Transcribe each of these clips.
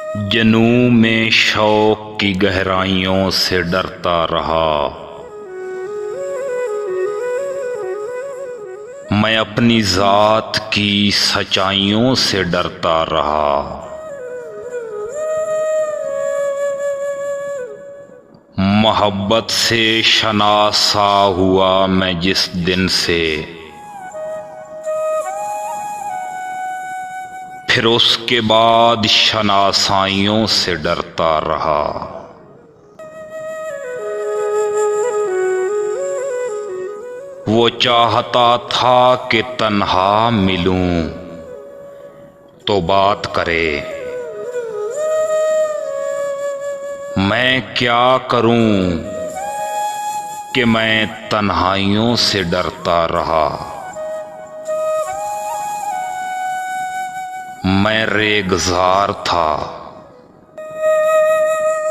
जनूं में शौक की गहराइयों से डरता रहा। मैं अपनी जात की सच्चाइयों से डरता रहा। मोहब्बत से शनासा हुआ मैं जिस दिन से, फिर उसके बाद शनासाइयों से डरता रहा। वो चाहता था कि तन्हा मिलूं तो बात करे, मैं क्या करूं कि मैं तन्हाइयों से डरता रहा। मैं रेगज़ार था,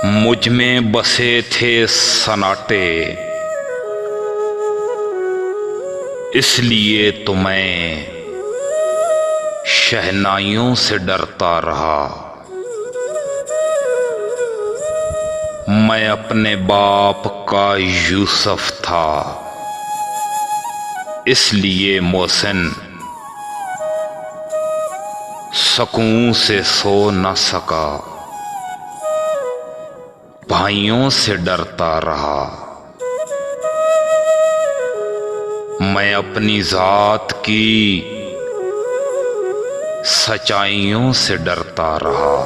मुझ में बसे थे सन्नाटे, इसलिए तो मैं शहनाइयों से डरता रहा। मैं अपने बाप का यूसुफ था, इसलिए मोहसिन सकून से सो न सका, भाइयों से डरता रहा। मैं अपनी जात की सच्चाइयों से डरता रहा।